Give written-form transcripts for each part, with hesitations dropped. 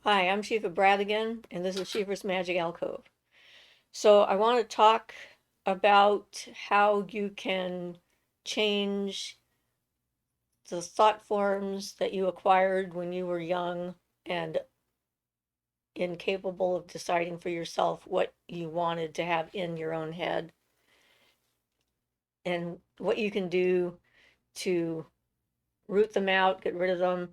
Hi, I'm Siofra Bradigan, and this is Siofra's Magic Alcove. So, I want to talk about how you can change the thought forms that you acquired when you were young and incapable of deciding for yourself what you wanted to have in your own head, and what you can do to root them out, get rid of them.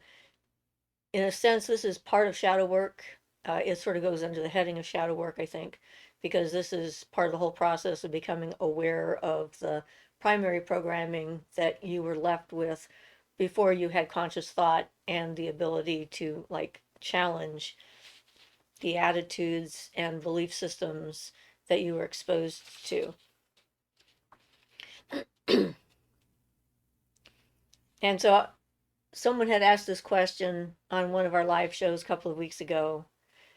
In a sense, this is part of shadow work. It sort of goes under the heading of shadow work, I think, because this is part of the whole process of becoming aware of the primary programming that you were left with before you had conscious thought and the ability to like challenge the attitudes and belief systems that you were exposed to. And so someone had asked this question on one of our live shows a couple of weeks ago,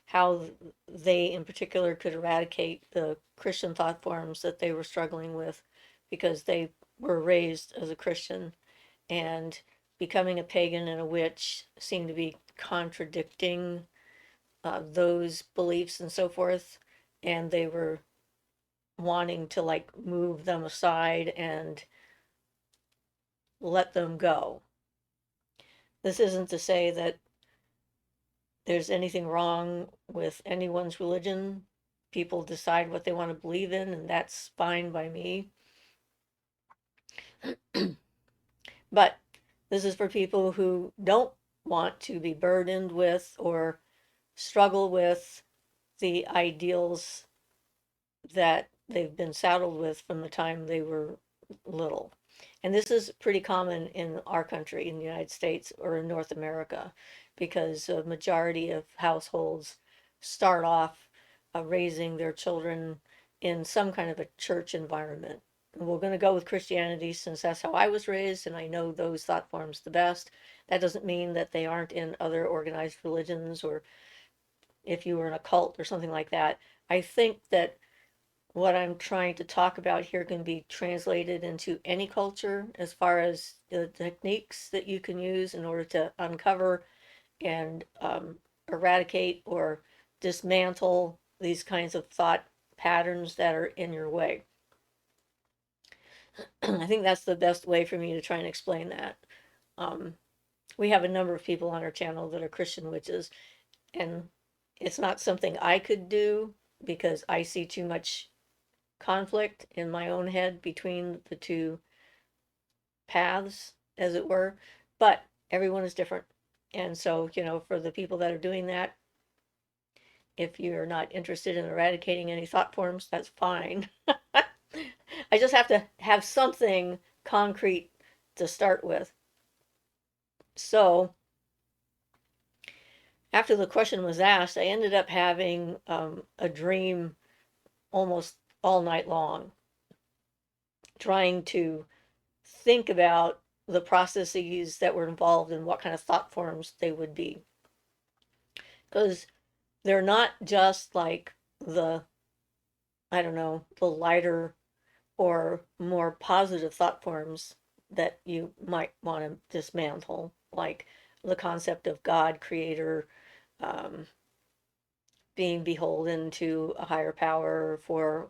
how they in particular could eradicate the Christian thought forms that they were struggling with because they were raised as a Christian, and becoming a pagan and a witch seemed to be contradicting those beliefs and so forth, and they were wanting to like move them aside and let them go. This isn't to say that there's anything wrong with anyone's religion. People decide what they want to believe in, and that's fine by me. But this is for people who don't want to be burdened with or struggle with the ideals that they've been saddled with from the time they were little. And this is pretty common in our country, in the United States or in North America, because a majority of households start off raising their children in some kind of a church environment. And we're going to go with Christianity since that's how I was raised, and I know those thought forms the best. That doesn't mean that they aren't in other organized religions, or if you were in a cult or something like that. I think that what I'm trying to talk about here can be translated into any culture as far as the techniques that you can use in order to uncover and eradicate or dismantle these kinds of thought patterns that are in your way. I think that's the best way for me to try and explain that. Um, we have a number of people on our channel that are Christian witches, and it's not something I could do because I see too much conflict in my own head between the two paths, as it were. But everyone is different. And so, for the people that are doing that, if you're not interested in eradicating any thought forms, that's fine. I just have to have something concrete to start with. So, after the question was asked, I ended up having a dream almost all night long, trying to think about the processes that were involved and what kind of thought forms they would be. Because they're not just like the, I don't know, the lighter or more positive thought forms that you might want to dismantle, like the concept of God, creator, um, being beholden to a higher power for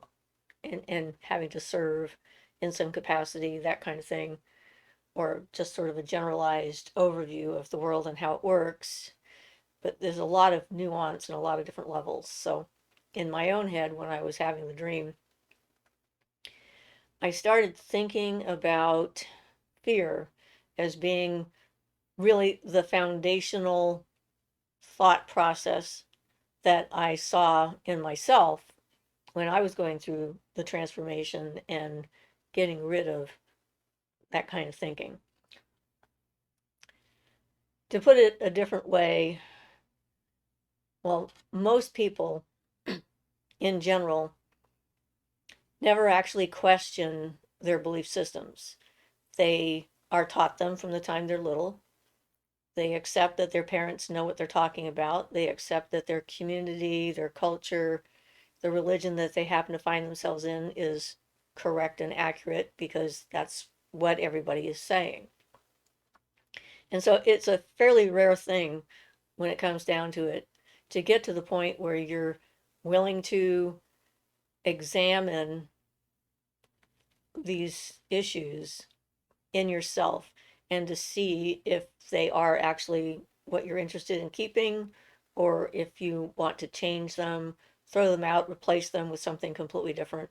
and having to serve in some capacity, that kind of thing, or just sort of a generalized overview of the world and how it works. But there's a lot of nuance and a lot of different levels. So, in my own head, when I was having the dream, I started thinking about fear as being really the foundational thought process that I saw in myself when I was going through the transformation and getting rid of that kind of thinking. To put it a different way, well, most people in general never actually question their belief systems. They are taught them from the time they're little. They accept that their parents know what they're talking about. They accept that their community, their culture, the religion that they happen to find themselves in is correct and accurate because that's what everybody is saying. And so it's a fairly rare thing when it comes down to it to get to the point where you're willing to examine these issues in yourself and to see if they are actually what you're interested in keeping, or if you want to change them, throw them out, replace them with something completely different.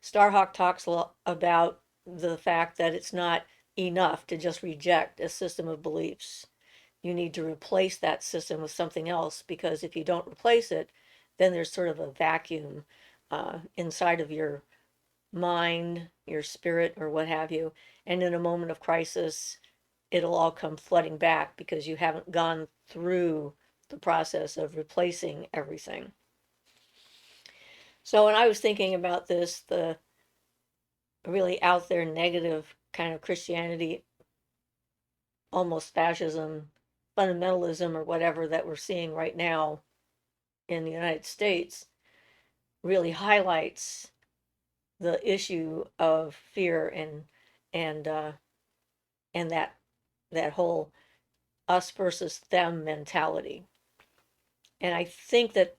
Starhawk talks a lot about the fact that it's not enough to just reject a system of beliefs. You need to replace that system with something else, because if you don't replace it, then there's sort of a vacuum inside of your mind, your spirit, or what have you. And in a moment of crisis, it'll all come flooding back because you haven't gone through the process of replacing everything. So when I was thinking about this, the really out there negative kind of Christianity, almost fascism, fundamentalism, or whatever that we're seeing right now in the United States, really highlights the issue of fear and and that whole us versus them mentality. And I think that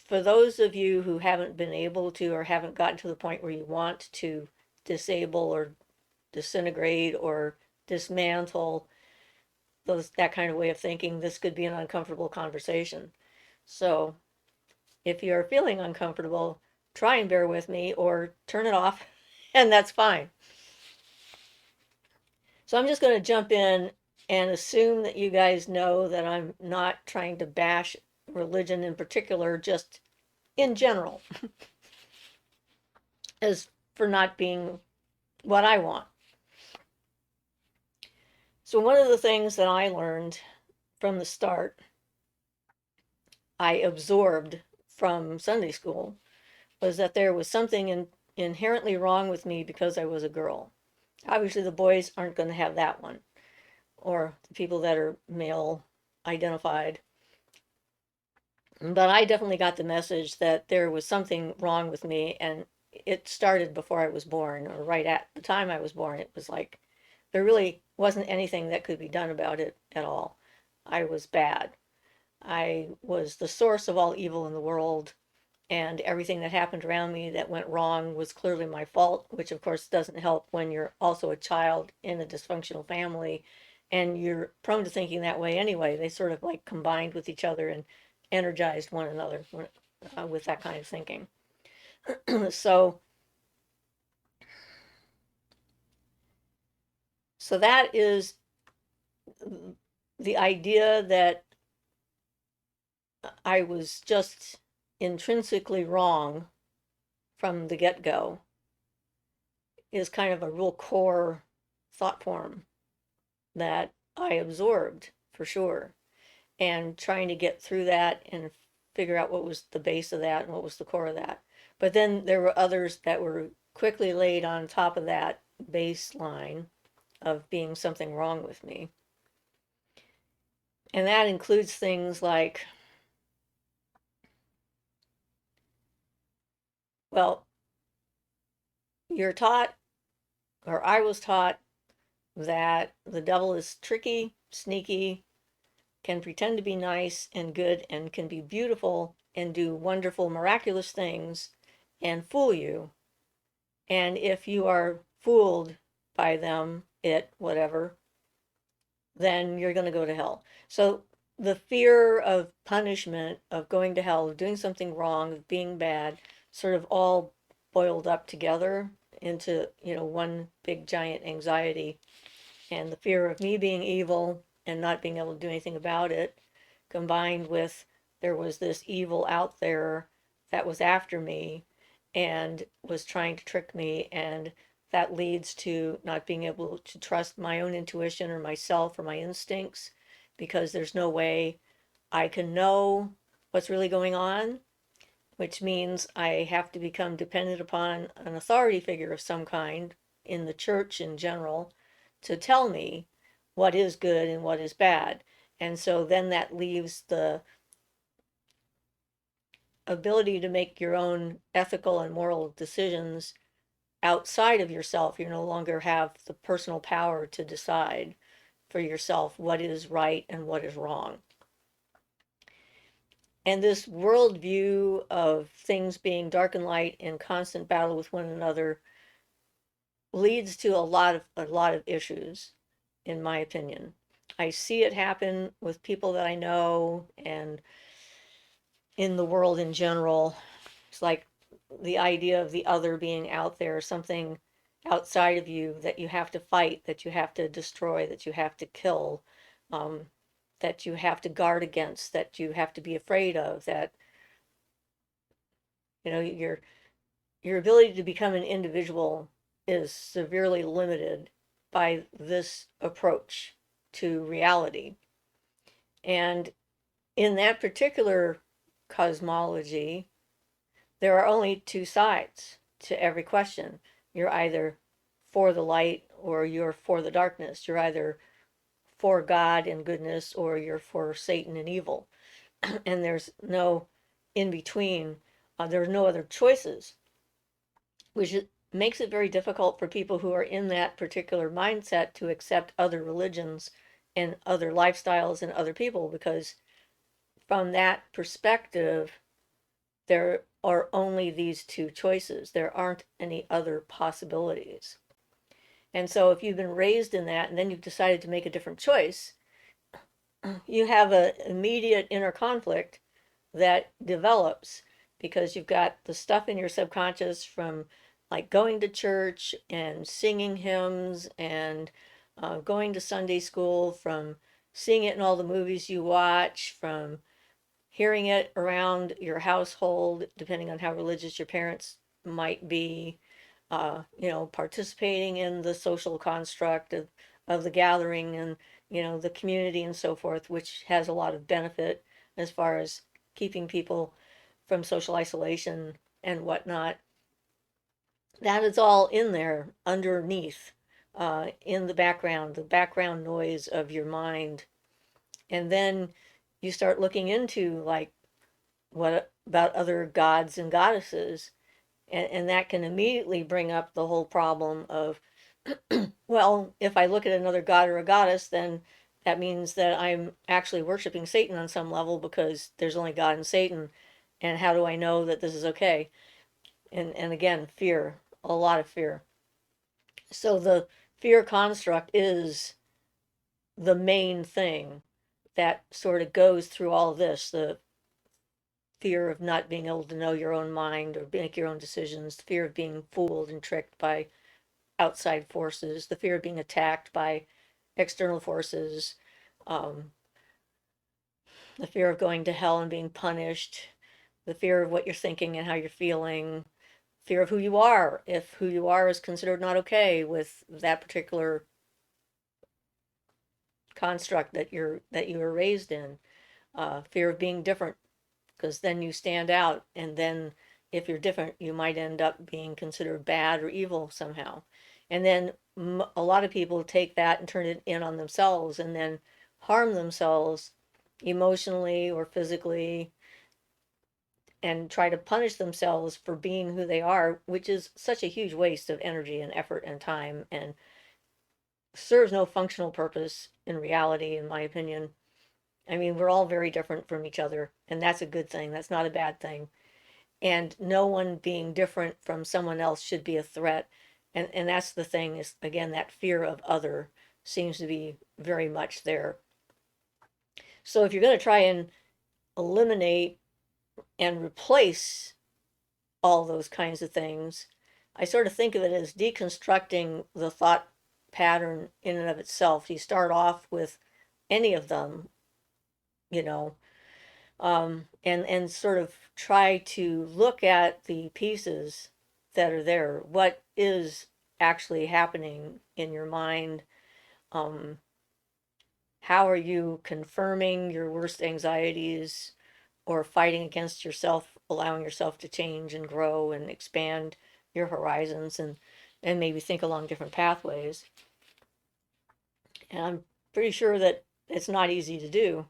for those of you who haven't been able to, or haven't gotten to the point where you want to disable or disintegrate or dismantle that kind of way of thinking, this could be an uncomfortable conversation. So if you're feeling uncomfortable, try and bear with me or turn it off, and that's fine. So I'm just going to jump in and assume that you guys know that I'm not trying to bash religion in particular, just in general, as for not being what I want. So one of the things that I learned from the start, I absorbed from Sunday school, was that there was something inherently wrong with me because I was a girl. Obviously, the boys aren't going to have that one, or the people that are male identified. But I definitely got the message that there was something wrong with me, and it started before I was born, or right at the time I was born. It was like there really wasn't anything that could be done about it at all. I was bad. I was the source of all evil in the world, and everything that happened around me that went wrong was clearly my fault, which of course doesn't help when you're also a child in a dysfunctional family and you're prone to thinking that way anyway. They sort of like combined with each other and energized one another with that kind of thinking. so so that is the idea that I was just intrinsically wrong from the get-go is kind of a real core thought form that I absorbed for sure. And trying to get through that and figure out what was the base of that and what was the core of that. But then there were others that were quickly laid on top of that baseline of being something wrong with me. And that includes things like, well, you're taught, or I was taught, that the devil is tricky, sneaky, can pretend to be nice and good, and can be beautiful and do wonderful, miraculous things and fool you. And if you are fooled by them, whatever, then you're going to go to hell. So the fear of punishment, of going to hell, of doing something wrong, of being bad, sort of all boiled up together into, one big giant anxiety. And the fear of me being evil and not being able to do anything about it, combined with there was this evil out there that was after me and was trying to trick me, and that leads to not being able to trust my own intuition or myself or my instincts, because there's no way I can know what's really going on, which means I have to become dependent upon an authority figure of some kind in the church in general to tell me what is good and what is bad. And so then that leaves the ability to make your own ethical and moral decisions outside of yourself. You no longer have the personal power to decide for yourself what is right and what is wrong. And this worldview of things being dark and light in constant battle with one another leads to a lot of issues, in my opinion. I see it happen with people that I know and in the world in general. It's like the idea of the other being out there, something outside of you that you have to fight, that you have to destroy, that you have to kill, um, that you have to guard against, that you have to be afraid of, that your ability to become an individual is severely limited by this approach to reality. And in that particular cosmology, there are only two sides to every question. You're either for the light or you're for the darkness. You're either for God and goodness or you're for Satan and evil. And there's no in between. There's no other choices, which makes it very difficult for people who are in that particular mindset to accept other religions and other lifestyles and other people, because from that perspective, there are only these two choices. There aren't any other possibilities. And so if you've been raised in that and then you've decided to make a different choice, you have an immediate inner conflict that develops because you've got the stuff in your subconscious from like going to church and singing hymns and going to Sunday school, from seeing it in all the movies you watch, from hearing it around your household, depending on how religious your parents might be, participating in the social construct of the gathering and, the community and so forth, which has a lot of benefit as far as keeping people from social isolation and whatnot. That is all in there underneath, in the background noise of your mind. And then you start looking into like, what about other gods and goddesses? And that can immediately bring up the whole problem of, well, if I look at another god or a goddess, then that means that I'm actually worshiping Satan on some level because there's only God and Satan. And how do I know that this is okay? And again, fear, a lot of fear. So the fear construct is the main thing that sort of goes through all of this. The fear of not being able to know your own mind or make your own decisions, the fear of being fooled and tricked by outside forces, the fear of being attacked by external forces, um, the fear of going to hell and being punished, the fear of what you're thinking and how you're feeling, fear of who you are, if who you are is considered not okay with that particular construct that you were raised in, fear of being different, because then you stand out, and then if you're different, you might end up being considered bad or evil somehow. And then a lot of people take that and turn it in on themselves and then harm themselves emotionally or physically and try to punish themselves for being who they are, which is such a huge waste of energy and effort and time and serves no functional purpose in reality, in my opinion. I mean, we're all very different from each other, and that's a good thing. That's not a bad thing. And no one being different from someone else should be a threat. And that's the thing, is again, that fear of other seems to be very much there. So if you're going to try and eliminate and replace all those kinds of things, I sort of think of it as deconstructing the thought pattern in and of itself. You start off with any of them, you know, and sort of try to look at the pieces that are there. What is actually happening in your mind? Um, how are you confirming your worst anxieties or fighting against yourself, allowing yourself to change and grow and expand your horizons and maybe think along different pathways? And I'm pretty sure that it's not easy to do,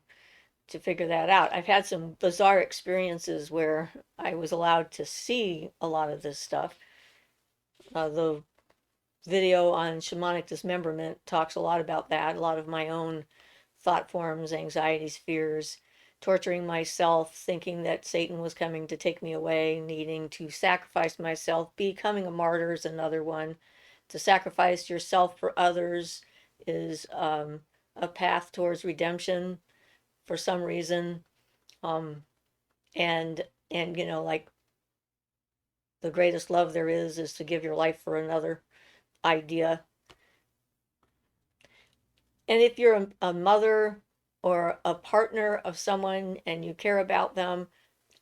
to figure that out. I've had some bizarre experiences where I was allowed to see a lot of this stuff. The video on shamanic dismemberment talks a lot about that, a lot of my own thought forms, anxieties, fears. torturing myself, thinking that Satan was coming to take me away, needing to sacrifice myself. Becoming a martyr is another one. To sacrifice yourself for others is a path towards redemption for some reason. Um, and like the greatest love there is to give your life for another idea. And if you're a mother or a partner of someone and you care about them,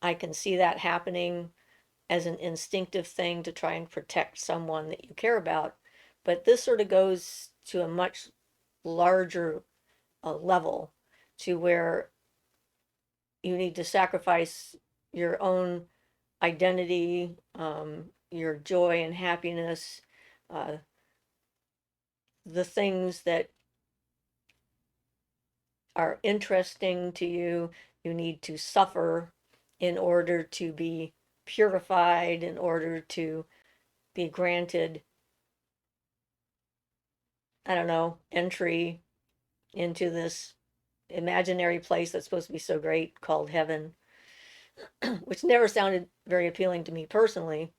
I can see that happening as an instinctive thing to try and protect someone that you care about. But this sort of goes to a much larger level, to where you need to sacrifice your own identity, your joy and happiness, uh, the things that are interesting to you. You need to suffer in order to be purified, in order to be granted, I don't know, entry into this imaginary place that's supposed to be so great called heaven, which never sounded very appealing to me personally.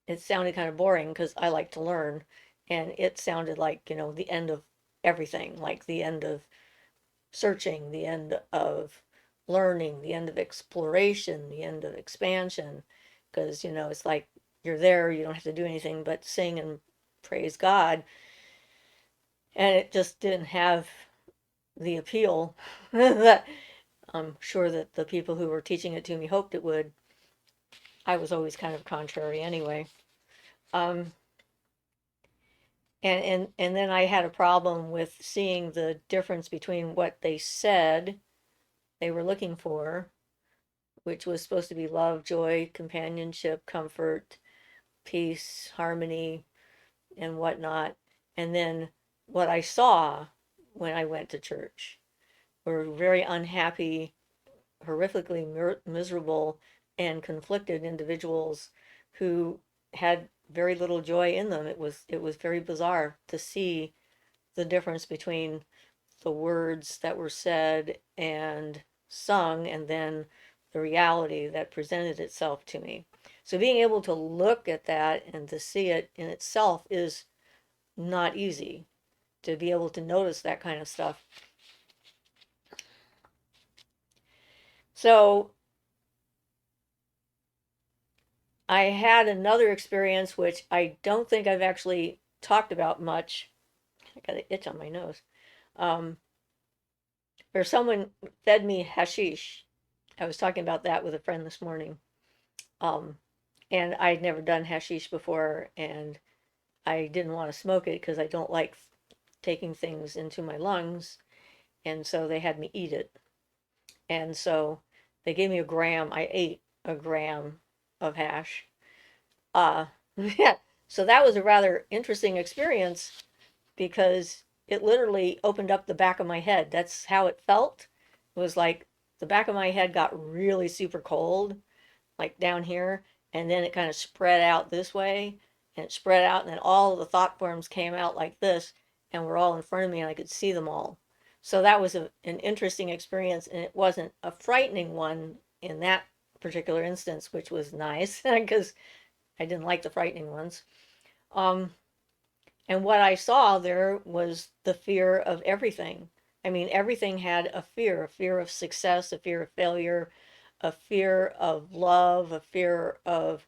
It sounded kind of boring because I like to learn. And it sounded like, the end of everything, like the end of searching, the end of learning, the end of exploration, the end of expansion. Because, it's like you're there, you don't have to do anything but sing and praise God. And it just didn't have the appeal that I'm sure that the people who were teaching it to me hoped it would. I was always kind of contrary anyway. Um, and then I had a problem with seeing the difference between what they said they were looking for, which was supposed to be love, joy, companionship, comfort, peace, harmony, and whatnot. And then what I saw when I went to church were very unhappy, horrifically miserable, and conflicted individuals who had very little joy in them. It was very bizarre to see the difference between the words that were said and sung, and then the reality that presented itself to me. So being able to look at that and to see it in itself is not easy, to be able to notice that kind of stuff. So I had another experience which I don't think I've actually talked about much. I got an itch on my nose. Um, where someone fed me hashish. I was talking about that with a friend this morning. Um, and I'd never done hashish before, and I didn't want to smoke it because I don't like taking things into my lungs. And so they had me eat it. And so they gave me a gram. I ate a gram of hash. Yeah. So that was a rather interesting experience because it literally opened up the back of my head. That's how it felt. It was like the back of my head got really super cold, like down here, and then it kind of spread out this way, and it spread out, and then all of the thought forms came out like this, and were all in front of me, and I could see them all. So that was an interesting experience, and it wasn't a frightening one in that particular instance, which was nice because I didn't like the frightening ones. Um, and what I saw there was the fear of everything. I mean, everything had a fear of success, a fear of failure, a fear of love, a fear of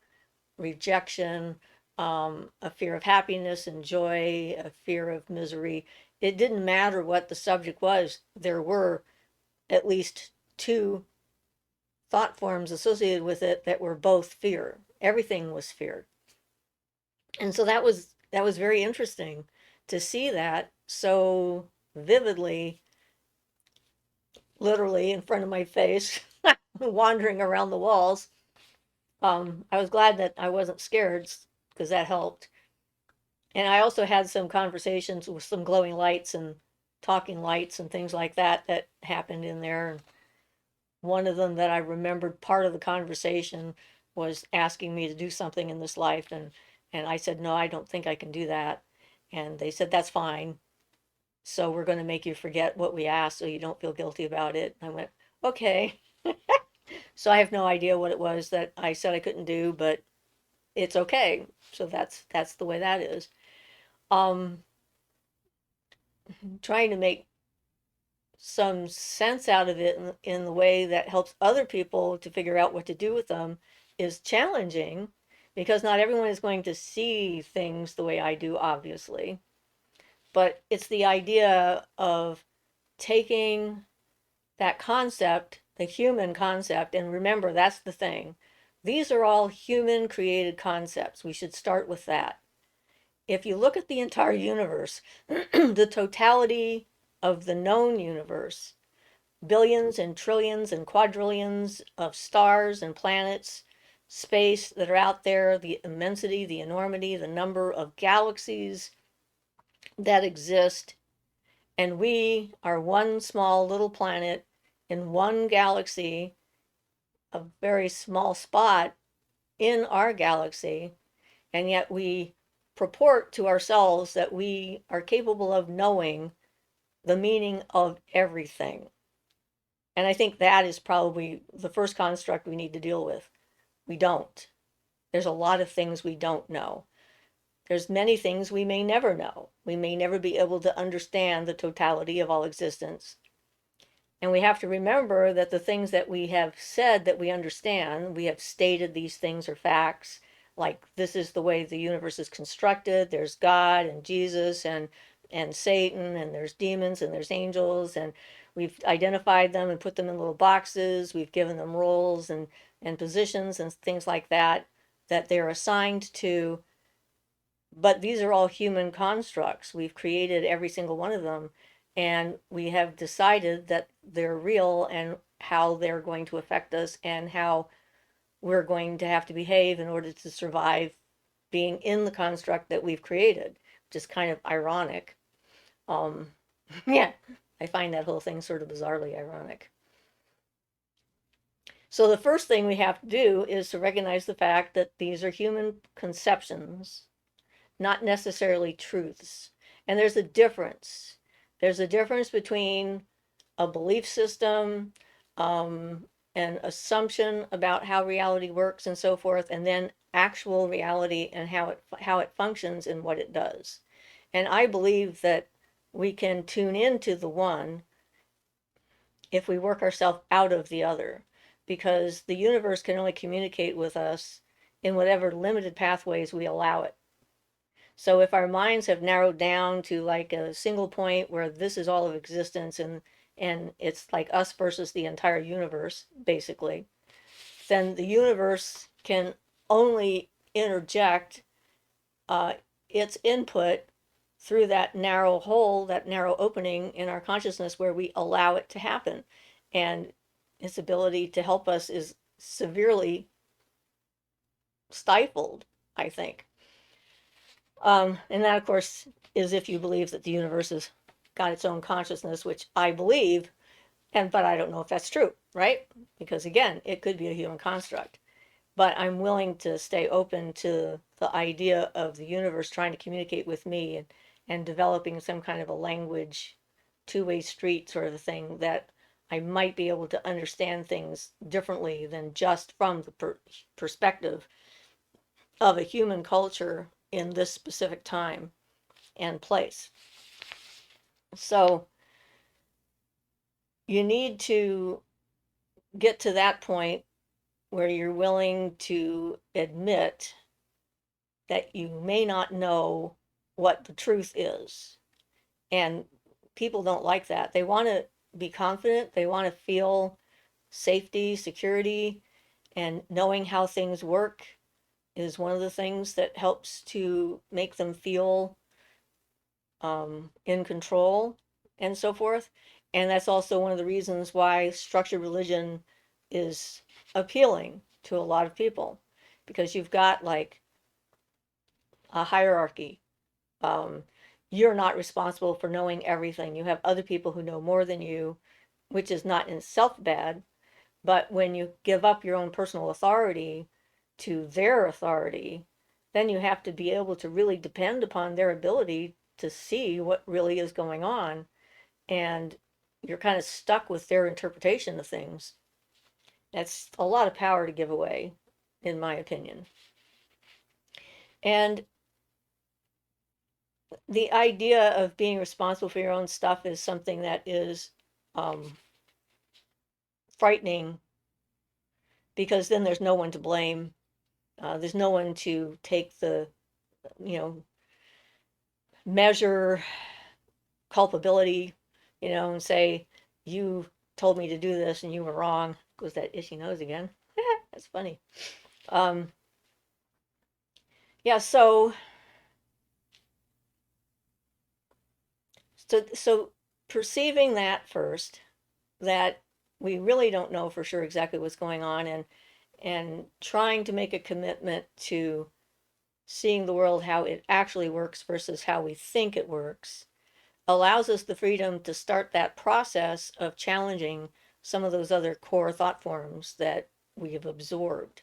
rejection, a fear of happiness and joy, a fear of misery. It didn't matter what the subject was, there were at least two thought forms associated with it that were both fear. Everything was fear. And so that was very interesting to see that so vividly, literally in front of my face, wandering around the walls. I was glad that I wasn't scared because that helped. And I also had some conversations with some glowing lights and talking lights and things like that that happened in there. And one of them that I remembered part of the conversation was asking me to do something in this life, and I said, no, I don't think I can do that. And they said, that's fine. So we're going to make you forget what we asked so you don't feel guilty about it. And I went, okay. So I have no idea what it was that I said I couldn't do, but it's okay. So that's the way that is. Um, Trying to make some sense out of it in the way that helps other people to figure out what to do with them is challenging because not everyone is going to see things the way I do, obviously. But it's the idea of taking that concept, the human concept, and remember, that's the thing. These are all human created concepts. We should start with that. If you look at the entire universe, the totality of the known universe, billions and trillions and quadrillions of stars and planets, space that are out there, the immensity, the enormity, the number of galaxies that exist, and we are one small little planet in one galaxy, a very small spot in our galaxy, and yet we purport to ourselves that we are capable of knowing the meaning of everything. And I think that is probably the first construct we need to deal with. We don't. There's a lot of things we don't know. There's many things we may never know. We may never be able to understand the totality of all existence. And we have to remember that the things that we have said that we understand, we have stated these things are facts, like this is the way the universe is constructed. There's God and Jesus and Satan, and there's demons and there's angels, and we've identified them and put them in little boxes. We've given them roles and positions and things like that that they're assigned to. But these are all human constructs. We've created every single one of them, and we have decided that they're real and how they're going to affect us and how we're going to have to behave in order to survive being in the construct that we've created, which is kind of ironic. Um, yeah, I find that whole thing sort of bizarrely ironic. So the first thing we have to do is to recognize the fact that these are human conceptions, not necessarily truths. And there's a difference. There's a difference between a belief system, an assumption about how reality works and so forth, and then actual reality and how it functions and what it does. And I believe that we can tune into the one if we work ourselves out of the other, because the universe can only communicate with us in whatever limited pathways we allow it. So if our minds have narrowed down to like a single point where this is all of existence and it's like us versus the entire universe, basically, then the universe can only interject uh, its input through that narrow hole, that narrow opening in our consciousness where we allow it to happen. And its ability to help us is severely stifled, I think. And that, of course, is if you believe that the universe has got its own consciousness, which I believe, but I don't know if that's true, right? Because again, it could be a human construct. But I'm willing to stay open to the idea of the universe trying to communicate with me and developing some kind of a language, two-way street sort of a thing that I might be able to understand things differently than just from the perspective of a human culture in this specific time and place. So you need to get to that point where you're willing to admit that you may not know what the truth is. And people don't like that. They want to be confident, they want to feel safety, security, and knowing how things work is one of the things that helps to make them feel in control and so forth. And that's also one of the reasons why structured religion is appealing to a lot of people, because you've got like a hierarchy. Um, you're not responsible for knowing everything. You have other people who know more than you, which is not in itself bad. But when you give up your own personal authority to their authority, then you have to be able to really depend upon their ability to see what really is going on. And you're kind of stuck with their interpretation of things. That's a lot of power to give away, in my opinion. And the idea of being responsible for your own stuff is something that is frightening, because then there's no one to blame. There's no one to take the, you know, measure culpability, and say, you told me to do this and you were wrong. Goes that itchy nose again. That's funny. Um, yeah, so perceiving that first, that we really don't know for sure exactly what's going on, and trying to make a commitment to seeing the world how it actually works versus how we think it works, allows us the freedom to start that process of challenging some of those other core thought forms that we have absorbed.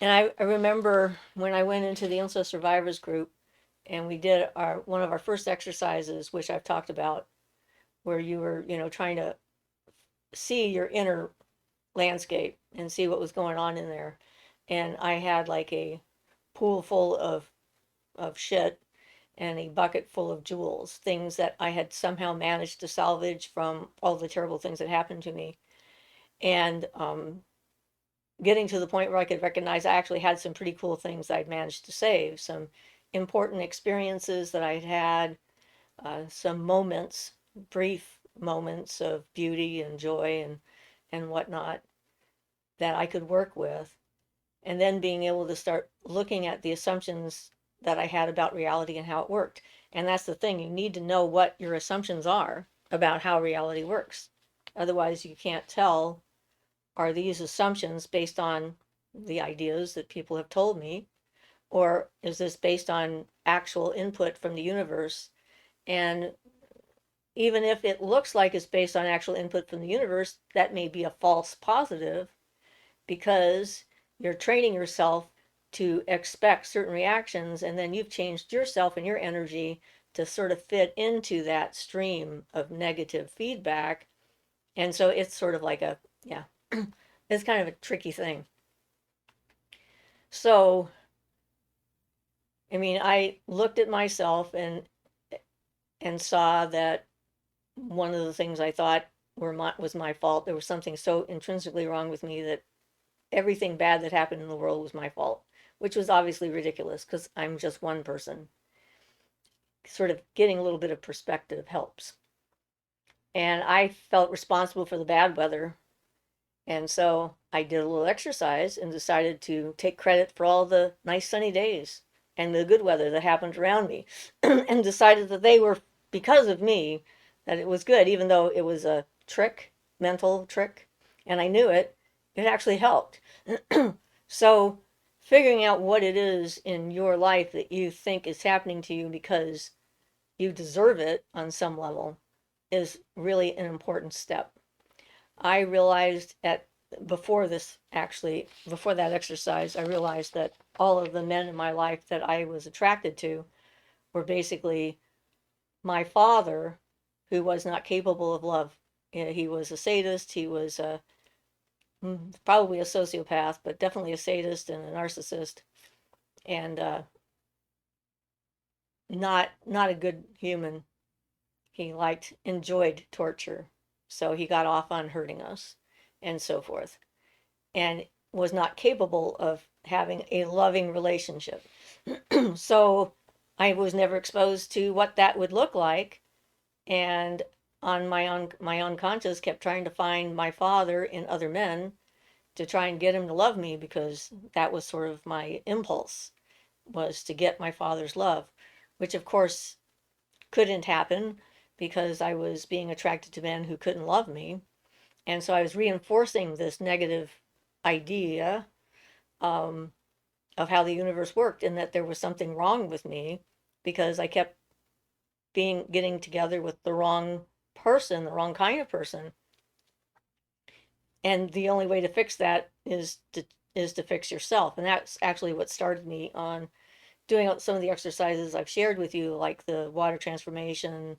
And I remember when I went into the Incest Survivors group, and we did one of our first exercises, which I've talked about, where you were, trying to see your inner landscape and see what was going on in there. And I had like a pool full of shit and a bucket full of jewels, things that I had somehow managed to salvage from all the terrible things that happened to me. And getting to the point where I could recognize I actually had some pretty cool things I'd managed to save, some important experiences that I'd had, some moments, brief moments of beauty and joy and whatnot that I could work with. And then being able to start looking at the assumptions that I had about reality and how it worked. And that's the thing, you need to know what your assumptions are about how reality works. Otherwise, you can't tell, are these assumptions based on the ideas that people have told me, or is this based on actual input from the universe? And even if it looks like it's based on actual input from the universe, that may be a false positive, because you're training yourself to expect certain reactions, and then you've changed yourself and your energy to sort of fit into that stream of negative feedback. And so it's sort of like yeah, it's kind of a tricky thing. So, I mean, I looked at myself and saw that one of the things I thought was my fault. There was something so intrinsically wrong with me that everything bad that happened in the world was my fault, which was obviously ridiculous because I'm just one person. Sort of getting a little bit of perspective helps. And I felt responsible for the bad weather. And so I did a little exercise and decided to take credit for all the nice sunny days and the good weather that happened around me, and decided that they were because of me, that it was good, even though it was a trick, mental trick, and I knew it. It actually helped. So figuring out what it is in your life that you think is happening to you because you deserve it on some level is really an important step. I realized before that exercise, I realized that all of the men in my life that I was attracted to were basically my father, who was not capable of love. He was a sadist. He was probably a sociopath, but definitely a sadist and a narcissist, and not a good human. He enjoyed torture, so he got off on hurting us, and so forth, and was not capable of having a loving relationship. So I was never exposed to what that would look like, and on my unconscious kept trying to find my father in other men to try and get him to love me, because that was sort of my impulse, was to get my father's love, which of course couldn't happen because I was being attracted to men who couldn't love me. And so I was reinforcing this negative idea um, of how the universe worked, and that there was something wrong with me because I kept getting together with the wrong person, the wrong kind of person. And the only way to fix that is to fix yourself. And that's actually what started me on doing some of the exercises I've shared with you, like the water transformation,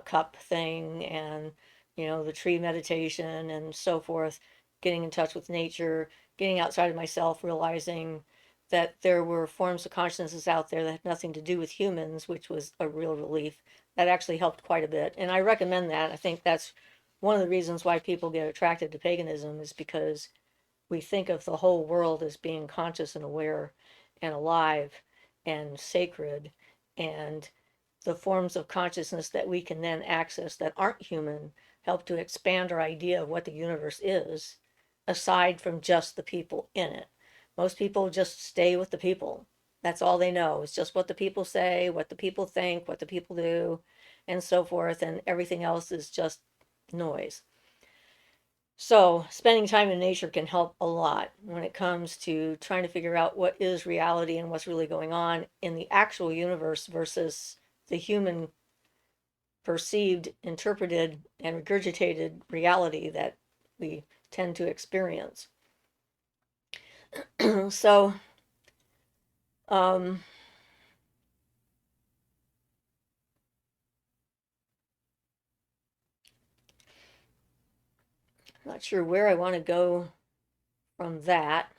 cup thing, and the tree meditation and so forth, getting in touch with nature, getting outside of myself, realizing that there were forms of consciousness out there that had nothing to do with humans, which was a real relief. That actually helped quite a bit, and I recommend that. I think that's one of the reasons why people get attracted to paganism, is because we think of the whole world as being conscious and aware and alive and sacred, and the forms of consciousness that we can then access that aren't human help to expand our idea of what the universe is, aside from just the people in it. Most people just stay with the people. That's all they know. It's just what the people say, what the people think, what the people do, and so forth, and everything else is just noise. So, spending time in nature can help a lot when it comes to trying to figure out what is reality and what's really going on in the actual universe versus the human perceived, interpreted, and regurgitated reality that we tend to experience. So, um, not sure where I want to go from that.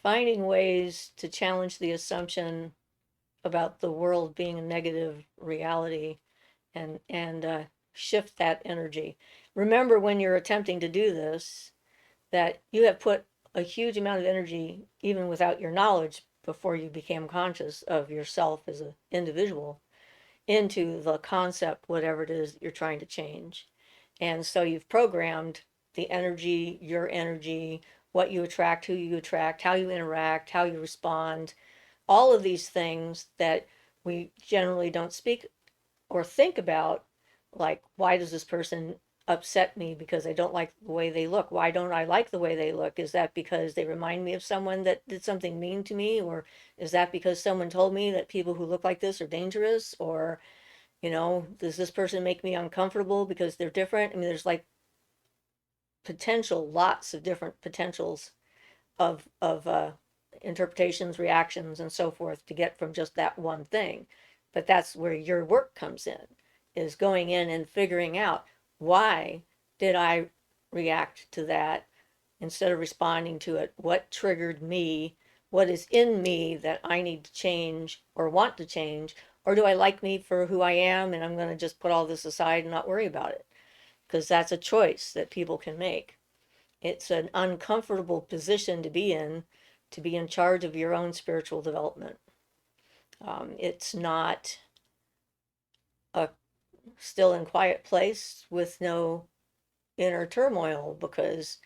Finding ways to challenge the assumption about the world being a negative reality, and shift that energy. Remember, when you're attempting to do this, that you have put a huge amount of energy, even without your knowledge, before you became conscious of yourself as an individual, into the concept, whatever it is that you're trying to change. And so you've programmed the energy, what you attract, who you attract, how you interact, how you respond, all of these things that we generally don't speak or think about, like, why does this person upset me because I don't like the way they look? Why don't I like the way they look? Is that because they remind me of someone that did something mean to me? Or is that because someone told me that people who look like this are dangerous? Or, does this person make me uncomfortable because they're different? I mean, there's like lots of different potentials of interpretations, reactions, and so forth to get from just that one thing. But that's where your work comes in, is going in and figuring out, why did I react to that instead of responding to it? What triggered me? What is in me that I need to change or want to change? Or do I like me for who I am, and I'm going to just put all this aside and not worry about it? Because that's a choice that people can make. It's an uncomfortable position to be in charge of your own spiritual development. It's not a still and quiet place with no inner turmoil, because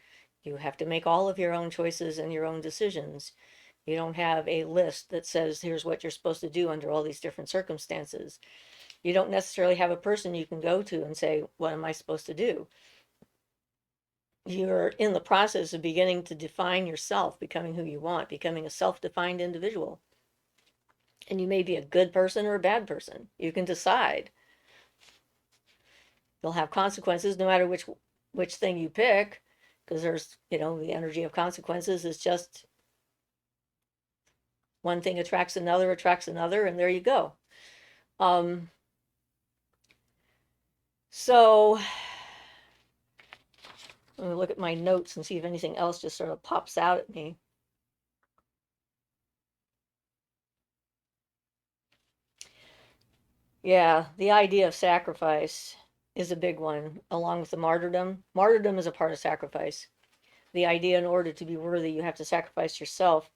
you have to make all of your own choices and your own decisions. You don't have a list that says, here's what you're supposed to do under all these different circumstances. You don't necessarily have a person you can go to and say, what am I supposed to do? You're in the process of beginning to define yourself, becoming who you want, becoming a self-defined individual. And you may be a good person or a bad person. You can decide. You'll have consequences no matter which thing you pick, because there's, the energy of consequences is just one thing attracts another, and there you go. So let me look at my notes and see if anything else just sort of pops out at me. Yeah, the idea of sacrifice is a big one, along with the martyrdom. Martyrdom is a part of sacrifice. The idea, in order to be worthy, you have to sacrifice yourself,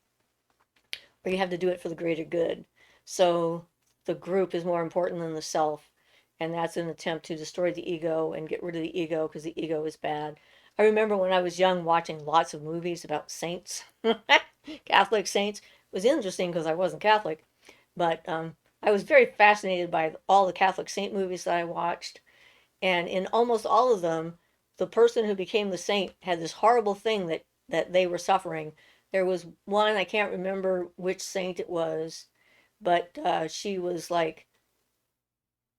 or you have to do it for the greater good. So the group is more important than the self, and that's an attempt to destroy the ego and get rid of the ego, because the ego is bad. I remember when I was young watching lots of movies about saints, Catholic saints. It was interesting because I wasn't Catholic, but I was very fascinated by all the Catholic saint movies that I watched. And in almost all of them, the person who became the saint had this horrible thing that they were suffering. There was one, I can't remember which saint it was, but she was like,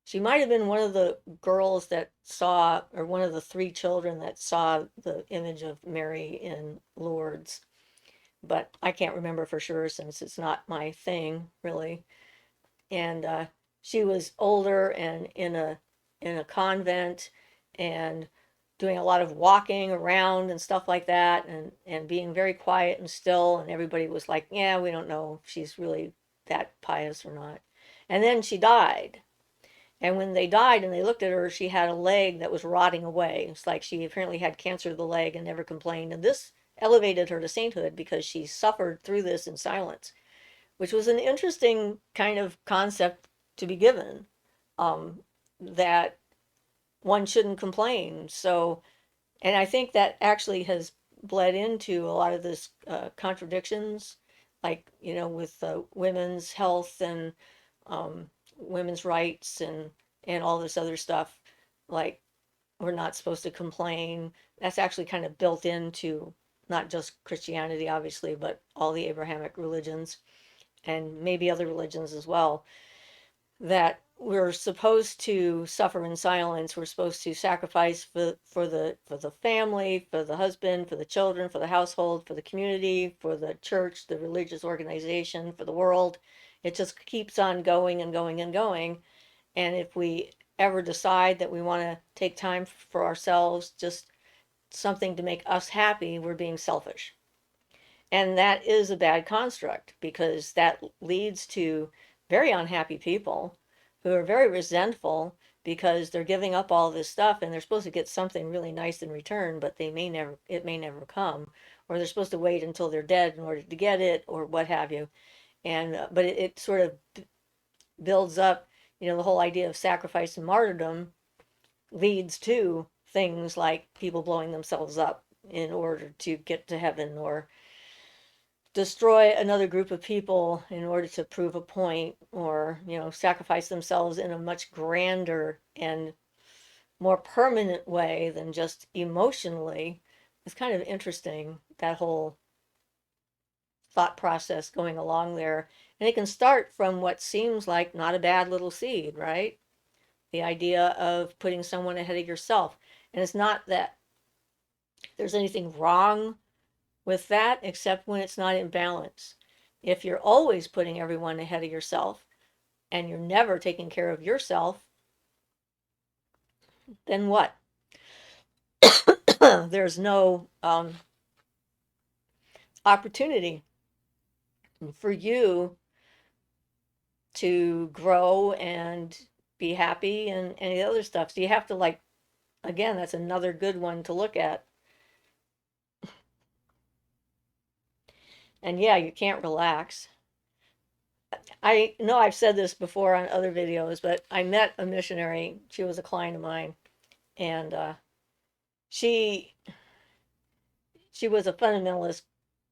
she might have been one of the girls that saw, or one of the three children that saw the image of Mary in Lourdes. but I can't remember for sure since it's not my thing really. And she was older and in a convent and doing a lot of walking around and stuff like that, and being very quiet and still, and everybody was like, yeah, we don't know if she's really that pious or not. And then she died. And when they died and they looked at her, she had a leg that was rotting away. It's like she apparently had cancer of the leg and never complained. And this elevated her to sainthood because she suffered through this in silence, which was an interesting kind of concept to be given, that one shouldn't complain. So, and I think that actually has bled into a lot of this contradictions, like, with women's health and um, women's rights and all this other stuff. Like, we're not supposed to complain. That's actually kind of built into not just Christianity, obviously, but all the Abrahamic religions and maybe other religions as well, that we're supposed to suffer in silence. We're supposed to sacrifice for the family, for the husband, for the children, for the household, for the community, for the church, the religious organization, for the world. It just keeps on going and going and going. And if we ever decide that we want to take time for ourselves, just something to make us happy, we're being selfish. And that is a bad construct because that leads to very unhappy people who are very resentful because they're giving up all this stuff and they're supposed to get something really nice in return, but it may never come, or they're supposed to wait until they're dead in order to get it, or what have you. And but it sort of builds up, the whole idea of sacrifice and martyrdom leads to things like people blowing themselves up in order to get to heaven, or destroy another group of people in order to prove a point, or sacrifice themselves in a much grander and more permanent way than just emotionally. It's kind of interesting, that whole thought process going along there. And it can start from what seems like not a bad little seed, right? The idea of putting someone ahead of yourself. And it's not that there's anything wrong with that, except when it's not in balance. If you're always putting everyone ahead of yourself and you're never taking care of yourself, then what? There's no opportunity for you to grow and be happy and any other stuff. So you have to, like, again, that's another good one to look at. And yeah, you can't relax. I know I've said this before on other videos, but I met a missionary. She was a client of mine, and she she was a fundamentalist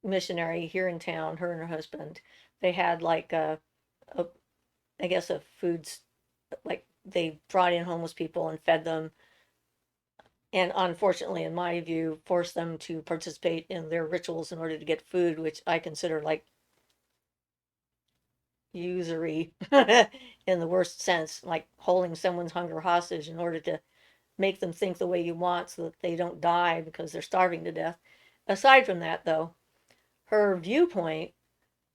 missionary here in town. Her and her husband, they had like a I guess a foods, like they brought in homeless people and fed them, and unfortunately, in my view, forced them to participate in their rituals in order to get food, which I consider like usury in the worst sense, like holding someone's hunger hostage in order to make them think the way you want so that they don't die because they're starving to death. Aside from that, though, her viewpoint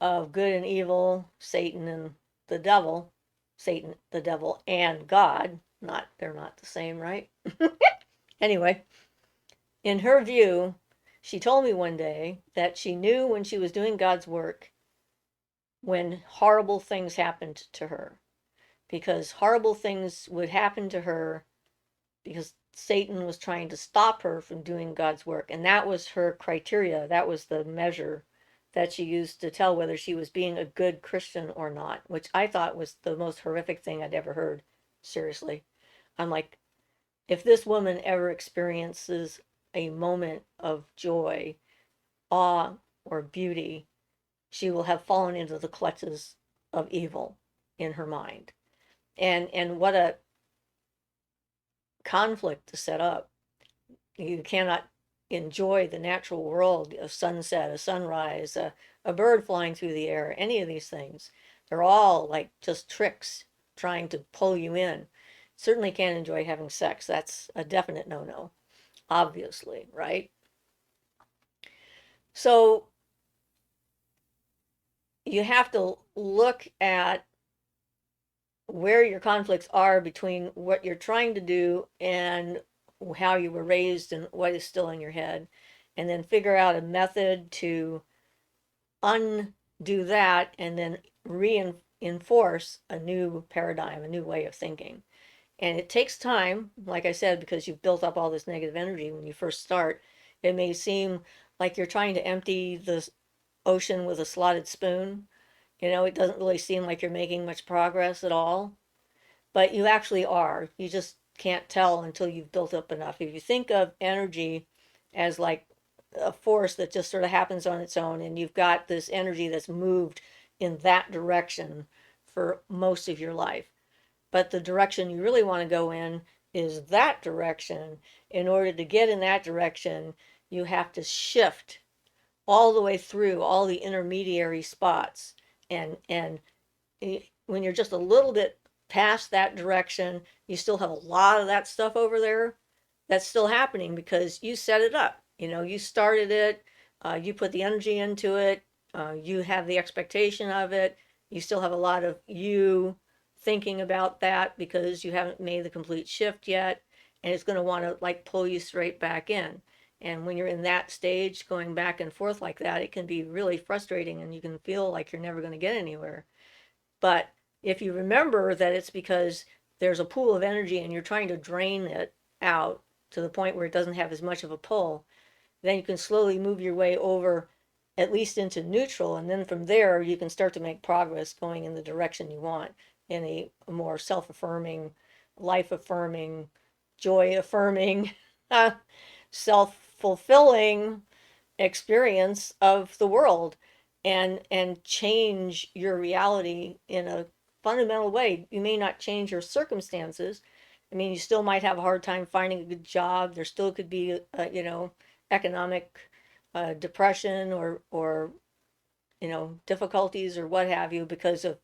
of good and evil, Satan and the devil, Satan, the devil, and God, not they're not the same, right? Anyway, in her view, she told me one day that she knew when she was doing God's work when horrible things happened to her, because horrible things would happen to her because Satan was trying to stop her from doing God's work. And that was her criteria. That was the measure that she used to tell whether she was being a good Christian or not, which I thought was the most horrific thing I'd ever heard. Seriously. I'm like, if this woman ever experiences a moment of joy, awe, or beauty, she will have fallen into the clutches of evil in her mind. And what a conflict to set up. You cannot enjoy the natural world, a sunset, a sunrise, a bird flying through the air, any of these things. They're all like just tricks trying to pull you in. Certainly can't enjoy having sex. That's a definite no-no, obviously, right? So you have to look at where your conflicts are between what you're trying to do and how you were raised and what is still in your head, and then figure out a method to undo that and then reinforce a new paradigm, a new way of thinking. And it takes time, like I said, because you've built up all this negative energy when you first start. It may seem like you're trying to empty the ocean with a slotted spoon. You know, it doesn't really seem like you're making much progress at all, but you actually are. You just can't tell until you've built up enough. If you think of energy as like a force that just sort of happens on its own, and you've got this energy that's moved in that direction for most of your life, but the direction you really want to go in is that direction. In order to get in that direction, you have to shift all the way through all the intermediary spots, and when you're just a little bit past that direction, you still have a lot of that stuff over there that's still happening because you set it up. You know, you started it, you put the energy into it, you have the expectation of it. You still have a lot of you thinking about that because you haven't made the complete shift yet, and it's going to want to like pull you straight back in. And when you're in that stage, going back and forth like that, it can be really frustrating and you can feel like you're never going to get anywhere. But if you remember that it's because there's a pool of energy and you're trying to drain it out to the point where it doesn't have as much of a pull, then you can slowly move your way over at least into neutral. And then from there, you can start to make progress going in the direction you want in a more self affirming, life affirming, joy affirming, self fulfilling experience of the world, and change your reality in a fundamental way. You may not change your circumstances. I mean, you still might have a hard time finding a good job. There still could be you know, economic depression or you know, difficulties or what have you, because of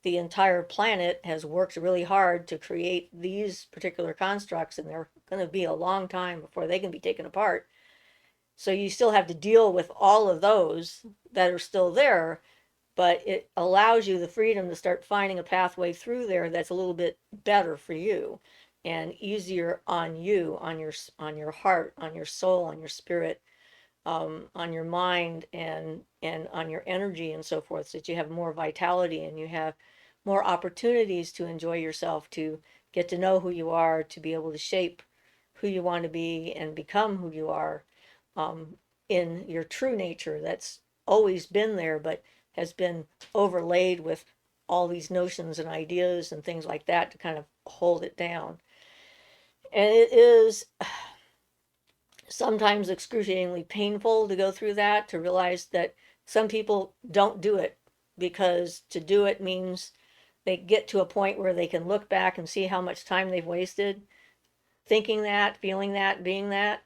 the entire planet has worked really hard to create these particular constructs, and they're going to be a long time before they can be taken apart. So you still have to deal with all of those that are still there, but it allows you the freedom to start finding a pathway through there that's a little bit better for you and easier on you, on your heart, on your soul, on your spirit, on your mind, and on your energy and so forth, so that you have more vitality and you have more opportunities to enjoy yourself, to get to know who you are, to be able to shape who you want to be and become who you are, um, in your true nature that's always been there, but has been overlaid with all these notions and ideas and things like that to kind of hold it down. And it is sometimes excruciatingly painful to go through that, to realize that some people don't do it because to do it means they get to a point where they can look back and see how much time they've wasted thinking that, feeling that, being that.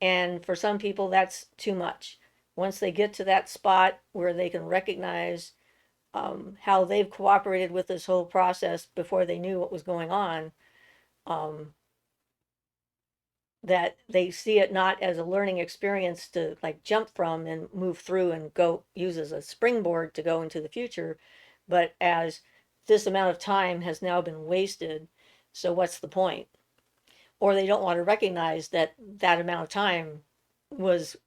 And for some people, that's too much. Once they get to that spot where they can recognize how they've cooperated with this whole process before they knew what was going on, um, that they see it not as a learning experience to like jump from and move through and go use as a springboard to go into the future, but as this amount of time has now been wasted. So what's the point? Or they don't want to recognize that that amount of time was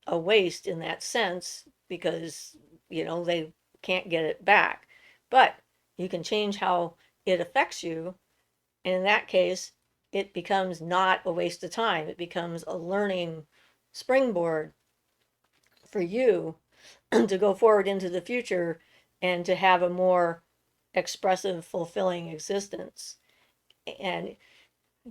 a waste in that sense because, you know, they can't get it back. But you can change how it affects you, and in that case it becomes not a waste of time. It becomes a learning springboard for you to go forward into the future and to have a more expressive, fulfilling existence. And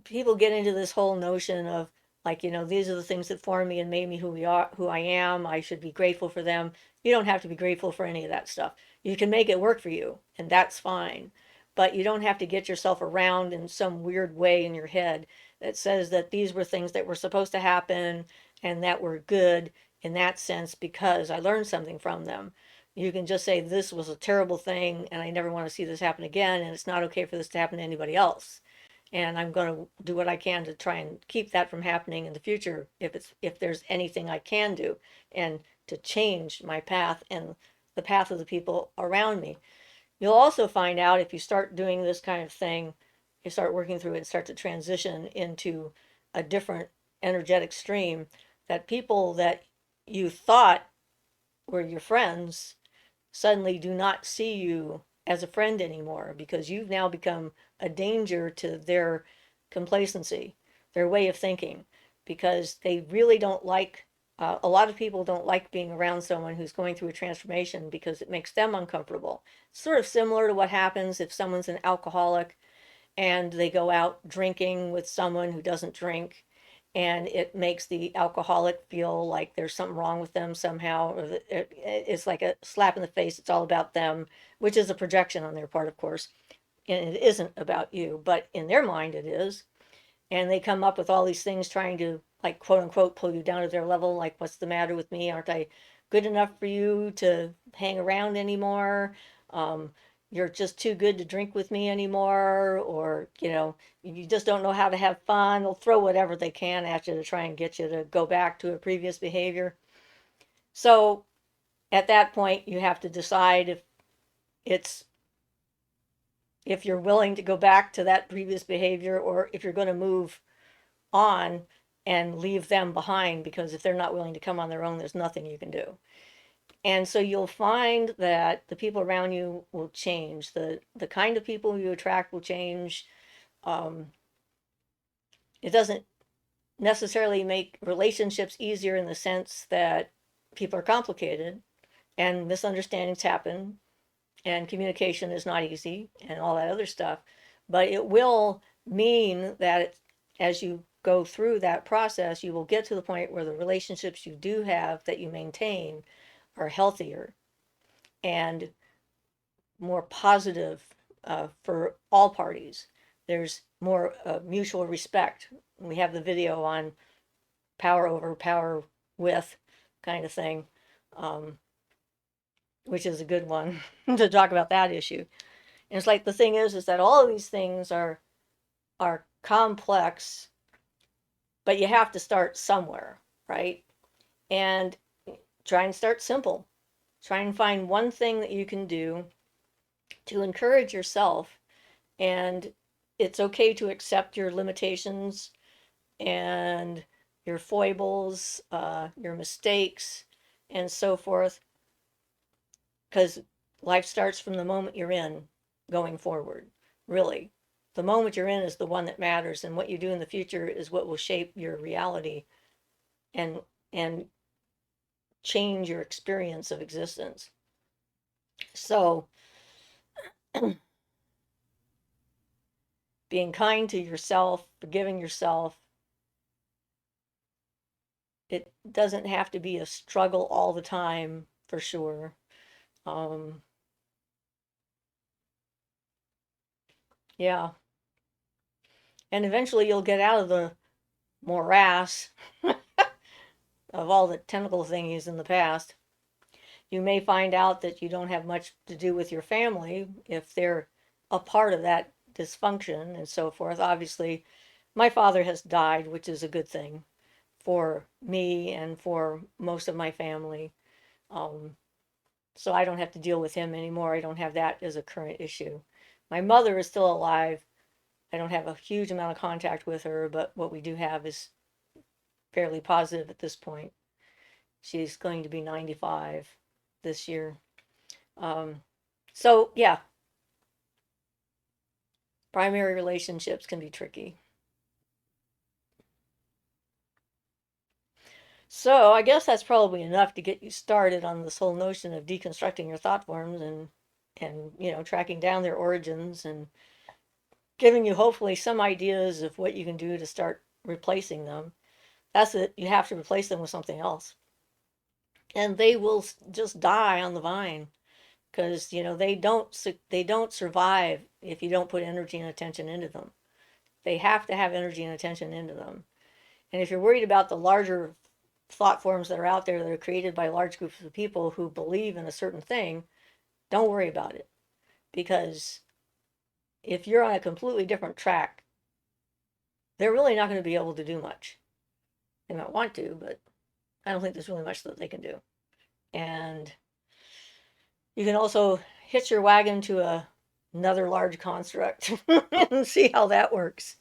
people get into this whole notion of like, you know, these are the things that formed me and made me who we are, who I am. I should be grateful for them. You don't have to be grateful for any of that stuff. You can make it work for you, and that's fine. But you don't have to get yourself around in some weird way in your head that says that these were things that were supposed to happen and that were good in that sense because I learned something from them. You can just say, this was a terrible thing and I never want to see this happen again, and it's not okay for this to happen to anybody else, and I'm going to do what I can to try and keep that from happening in the future if there's anything I can do, and to change my path and the path of the people around me. You'll also find out if you start doing this kind of thing, you start working through it and start to transition into a different energetic stream, that people that you thought were your friends suddenly do not see you as a friend anymore because you've now become a danger to their complacency, their way of thinking, because they really don't like, a lot of people don't like being around someone who's going through a transformation because it makes them uncomfortable. Sort of similar to what happens if someone's an alcoholic and they go out drinking with someone who doesn't drink, and it makes the alcoholic feel like there's something wrong with them somehow, or it's like a slap in the face. It's all about them, which is a projection on their part, of course, and it isn't about you, but in their mind it is. And they come up with all these things trying to, like, quote unquote, pull you down to their level, like, what's the matter with me? Aren't I good enough for you to hang around anymore? um, you're just too good to drink with me anymore, or you just don't know how to have fun. They'll throw whatever they can at you to try and get you to go back to a previous behavior. So at that point you have to decide it's if you're willing to go back to that previous behavior, or if you're going to move on and leave them behind, because if they're not willing to come on their own, there's nothing you can do. And so you'll find that the people around you will change. The kind of people you attract will change. um, it doesn't necessarily make relationships easier in the sense that people are complicated and misunderstandings happen and communication is not easy and all that other stuff, but it will mean that as you go through that process, you will get to the point where the relationships you do have that you maintain are healthier and more positive, for all parties. There's more mutual respect. We have the video on power over, power with kind of thing, um, which is a good one to talk about that issue. And it's like, the thing is that all of these things are complex, but you have to start somewhere, right? And try and start simple. Try and find one thing that you can do to encourage yourself. And it's okay to accept your limitations and your foibles, your mistakes, and so forth, because life starts from the moment you're in going forward, really. The moment you're in is the one that matters, and what you do in the future is what will shape your reality and and change your experience of existence. So being kind to yourself, forgiving yourself, it doesn't have to be a struggle all the time, for sure. um yeah, and eventually you'll get out of the morass of all the tentacle thingies in the past. You may find out that you don't have much to do with your family if they're a part of that dysfunction and so forth. Obviously, my father has died, which is a good thing for me and for most of my family. Um, so I don't have to deal with him anymore. I don't have that as a current issue. My mother is still alive. I don't have a huge amount of contact with her, but what we do have is fairly positive at this point. She's going to be 95 this year. Um, so, yeah, primary relationships can be tricky. So, I guess that's probably enough to get you started on this whole notion of deconstructing your thought forms and tracking down their origins and giving you hopefully some ideas of what you can do to start replacing them. That's it. You have to replace them with something else. And they will just die on the vine, because they don't survive if you don't put energy and attention into them. They have to have energy and attention into them. And if you're worried about the larger thought forms that are out there that are created by large groups of people who believe in a certain thing, don't worry about it. Because if you're on a completely different track, they're really not going to be able to do much. They might want to, but I don't think there's really much that they can do. And You can also hitch your wagon to another large construct and see how that works.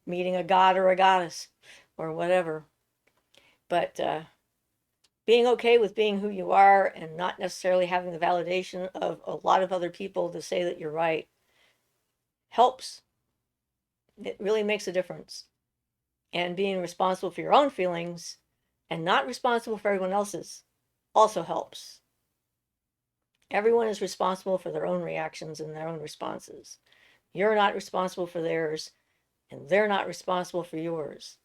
Meeting a god or a goddess or whatever. But being okay with being who you are and not necessarily having the validation of a lot of other people to say that you're right helps. It really makes a difference. And being responsible for your own feelings and not responsible for everyone else's also helps. Everyone is responsible for their own reactions and their own responses. You're not responsible for theirs, and they're not responsible for yours.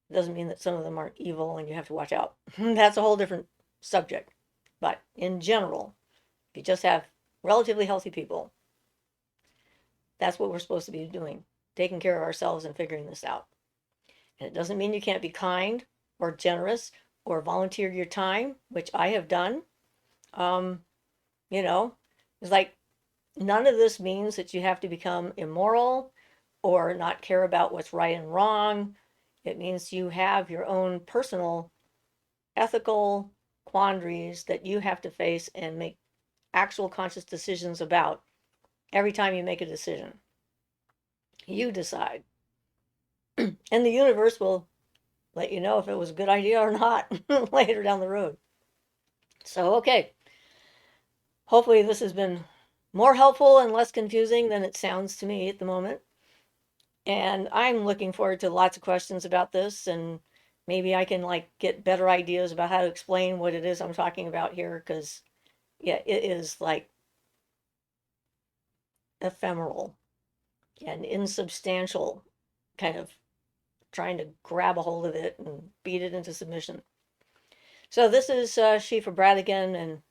It doesn't mean that some of them aren't evil and you have to watch out. That's a whole different subject. But in general, if you just have relatively healthy people, that's what we're supposed to be doing, taking care of ourselves and figuring this out. And it doesn't mean you can't be kind or generous or volunteer your time, which I have done. You know, it's like none of this means that you have to become immoral or not care about what's right and wrong. It means you have your own personal ethical quandaries that you have to face and make actual conscious decisions about every time you make a decision. You decide. And the universe will let you know if it was a good idea or not later down the road. So, okay. Hopefully, this has been more helpful and less confusing than it sounds to me at the moment. And I'm looking forward to lots of questions about this, and maybe I can like get better ideas about how to explain what it is I'm talking about here, because yeah, it is like ephemeral and insubstantial, kind of trying to grab a hold of it and beat it into submission. So this is Siofra Bradigan, and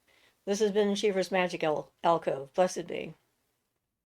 this has been Siofra's Magic Alcove. Blessed be.